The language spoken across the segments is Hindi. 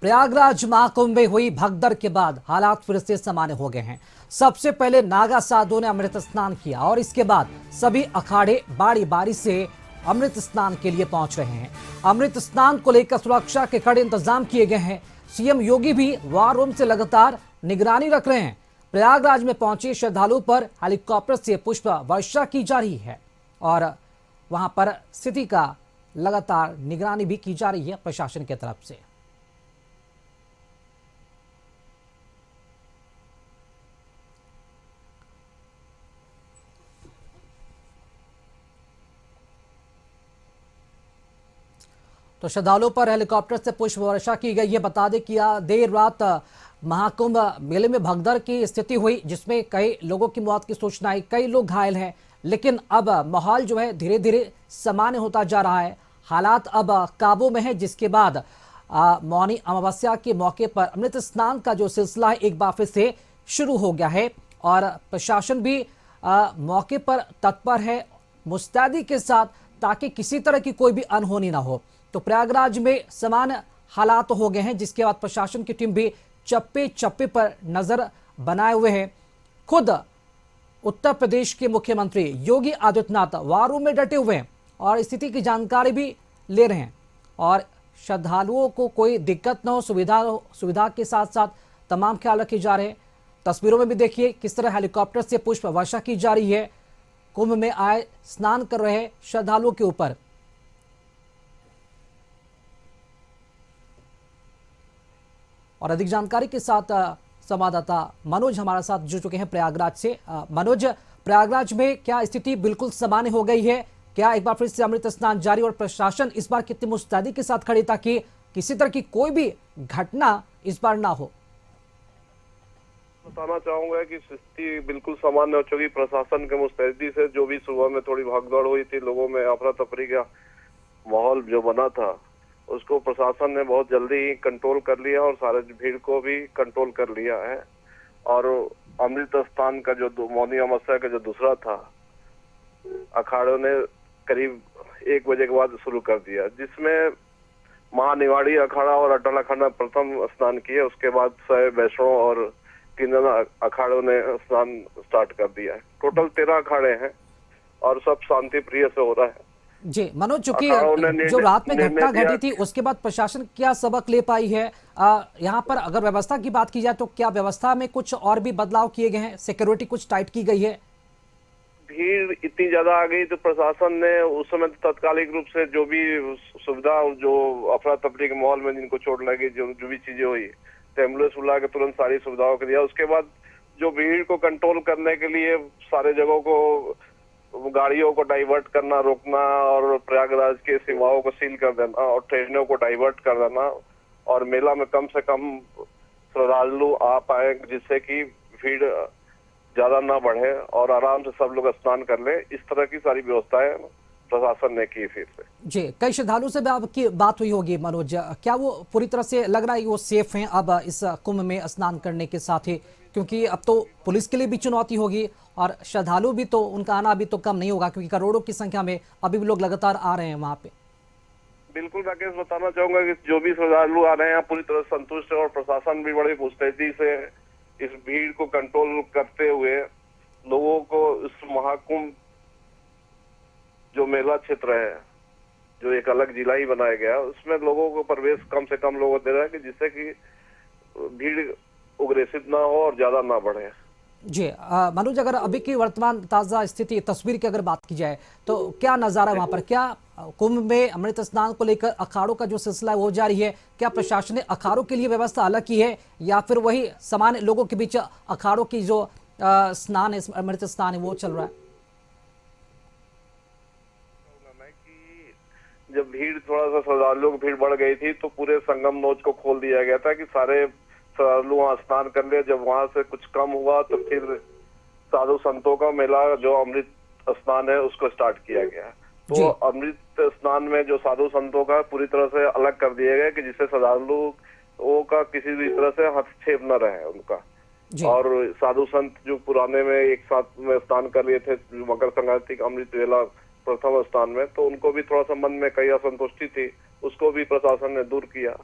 प्रयागराज महाकुंभ में हुई भगदड़ के बाद हालात फिर से सामान्य हो गए हैं। सबसे पहले नागा साधुओं ने अमृत स्नान किया और इसके बाद सभी अखाड़े बारी बारी से अमृत स्नान के लिए पहुंच रहे हैं। अमृत स्नान को लेकर सुरक्षा के कड़े इंतजाम किए गए हैं। सीएम योगी भी वार रूम से लगातार निगरानी रख रहे हैं। प्रयागराज में पहुंचे श्रद्धालुओं पर हेलीकॉप्टर से पुष्प वर्षा की जा रही है और वहां पर स्थिति का लगातार निगरानी भी की जा रही है प्रशासन की तरफ से। तो श्रद्धालुओं पर हेलीकॉप्टर से पुष्प वर्षा की गई है। बता दें कि देर रात महाकुंभ मेले में भगदड़ की स्थिति हुई, जिसमें कई लोगों की मौत की सूचना आई, कई लोग घायल हैं। लेकिन अब माहौल जो है धीरे धीरे सामान्य होता जा रहा है। हालात अब काबू में है, जिसके बाद मौनी अमावस्या के मौके पर अमृत स्नान का जो सिलसिला है एक बार फिर से शुरू हो गया है और प्रशासन भी मौके पर तत्पर है मुस्तैदी के साथ, ताकि किसी तरह की कोई भी अनहोनी ना हो। तो प्रयागराज में समान हालात हो गए हैं, जिसके बाद प्रशासन की टीम भी चप्पे चप्पे पर नजर बनाए हुए है। खुद उत्तर प्रदेश के मुख्यमंत्री योगी आदित्यनाथ वार रूम में डटे हुए हैं और स्थिति की जानकारी भी ले रहे हैं और श्रद्धालुओं को कोई दिक्कत न हो, सुविधा के साथ साथ तमाम ख्याल रखे जा रहे हैं। तस्वीरों में भी देखिए किस तरह हेलीकॉप्टर से पुष्प वर्षा की जा रही है कुंभ में आए स्नान कर रहे श्रद्धालुओं के ऊपर। और अधिक जानकारी के साथ संवाददाता मनोज हमारे साथ जुड़ चुके हैं प्रयागराज से। मनोज, प्रयागराज में क्या स्थिति बिल्कुल सामान्य हो गई है? क्या एक बार फिर से अमृत स्नान जारी और प्रशासन इस बार कितनी मुस्तैदी के साथ खड़ी ताकि किसी तरह की कोई भी घटना इस बार ना हो? बताना चाहूंगा कि स्थिति बिल्कुल सामान्य हो चुकी। प्रशासन के मुस्तैदी से जो भी सुबह में थोड़ी भागदौड़ हुई थी, लोगों में अफरा तफरी का माहौल जो बना था, उसको प्रशासन ने बहुत जल्दी ही कंट्रोल कर लिया और सारे भीड़ को भी कंट्रोल कर लिया है। और अमृत स्नान का जो मौनी अमावस्या का जो दूसरा था, अखाड़ों ने करीब 1 बजे के बाद शुरू कर दिया, जिसमें महानिवाड़ी अखाड़ा और अटल अखाड़ा प्रथम स्नान किए। उसके बाद शैव, वैष्णव और किन्नर अखाड़ों ने स्नान स्टार्ट कर दिया है। टोटल 13 अखाड़े हैं और सब शांति प्रिय से हो रहा है। जी मनोज, चूंकि जो रात में घटना घटी थी उसके बाद प्रशासन क्या सबक ले पाई है? यहाँ पर अगर व्यवस्था की बात की जाए तो क्या व्यवस्था में कुछ और भी बदलाव किए गए हैं? सिक्योरिटी कुछ टाइट की गई है? भीड़ इतनी ज्यादा आ गई तो प्रशासन ने उस समय तत्कालिक रूप से जो भी सुविधा, जो अफरा तफरी के माहौल में जिनको चोट लगी, जो भी चीजें हुई, तो एम्बुलेंस बुला के तुरंत सारी सुविधाओं को दिया। उसके बाद जो भीड़ को कंट्रोल करने के लिए सारे जगहों को, गाड़ियों को डाइवर्ट करना, रोकना और प्रयागराज के सीमाओं को सील कर देना और ट्रेनों को डाइवर्ट कर देना और मेला में कम से कम श्रद्धालु आ पाए, जिससे कि भीड़ ज्यादा ना बढ़े और आराम से सब लोग स्नान कर ले। इस तरह की सारी व्यवस्थाएं प्रशासन ने की। फिर से जी, कई श्रद्धालुओं से भी आपकी बात हुई होगी मनोज, क्या वो पूरी तरह से लग रहा है वो सेफ हैं अब इस कुंभ में स्नान करने के साथ ही? क्योंकि अब तो पुलिस के लिए भी चुनौती होगी और श्रद्धालु भी, तो उनका आना भी तो कम नहीं होगा, क्योंकि करोड़ों की संख्या में अभी भी लोग लगातार आ रहे हैं वहां पे। बिल्कुल राकेश, बताना चाहूंगा कि जो भी श्रद्धालु आ रहे हैं पूरी तरह संतुष्ट है और प्रशासन भी बड़ी मुस्तैदी से इस भीड़ को कंट्रोल करते हुए लोगों को इस महाकुंभ जो मेला क्षेत्र है, जो एक अलग जिला ही बनाया गया, उसमें लोगों को प्रवेश कम से कम लोगों को दे रहा है कि जिससे कि भीड़ उग्रेसित ना हो और ज्यादा ना बढ़े। जी मनोज, अगर अभी की वर्तमान ताजा स्थिति तस्वीर की अगर बात की जाए तो क्या नजारा वहां पर? क्या कुंभ में अमृत स्नान को लेकर अखाड़ों का जो सिलसिला है वो जारी है? क्या प्रशासन ने अखाड़ों के लिए व्यवस्था अलग की है या फिर वही सामान्य लोगों के बीच अखाड़ों की जो स्नान है, अमृत स्नान है, वो चल रहा है? जब भीड़ थोड़ा सा श्रद्धालुओं की भीड़ बढ़ गई थी तो पूरे संगम नोच को खोल दिया गया था कि सारे श्रद्धालु वहाँ स्नान कर ले। जब वहां से कुछ कम हुआ तो फिर साधु संतों का मेला जो अमृत स्नान है उसको स्टार्ट किया गया। तो अमृत स्नान में जो साधु संतों का पूरी तरह से अलग कर दिया गया कि जिससे श्रद्धालुओं का किसी भी तरह से हस्तक्षेप न रहे उनका। और साधु संत जो पुराने में एक साथ में स्नान कर लिए थे मकर संक्रांति का अमृत वेला प्रथम स्नान में, तो उनको भी थोड़ा सा मन में कई असंतुष्टि थी, उसको भी प्रशासन ने दूर किया।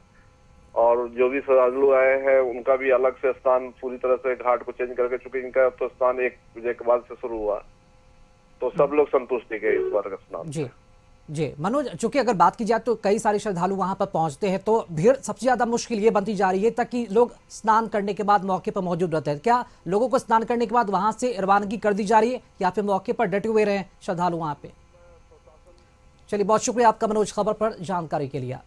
और जो भी श्रद्धालु आए हैं उनका भी अलग से स्नान पूरी तरह से घाट को चेंज करके, चूंकि इनका तो स्नान 1 बजे के बाद से शुरू हुआ, तो सब लोग संतुष्टि के इस बार का स्नान। जी जी मनोज, चूंकि अगर बात की जाए तो कई सारे श्रद्धालु वहां पर पहुंचते हैं, तो भीड़ सबसे ज्यादा मुश्किल ये बनती जा रही है ताकि लोग स्नान करने के बाद मौके पर मौजूद रहते हैं। क्या लोगों को स्नान करने के बाद वहां से रवानगी कर दी जा रही है या फिर मौके पर डटे हुए रहे श्रद्धालु वहां पे? चलिए, बहुत शुक्रिया आपका मनोज, खबर पर जानकारी के लिए।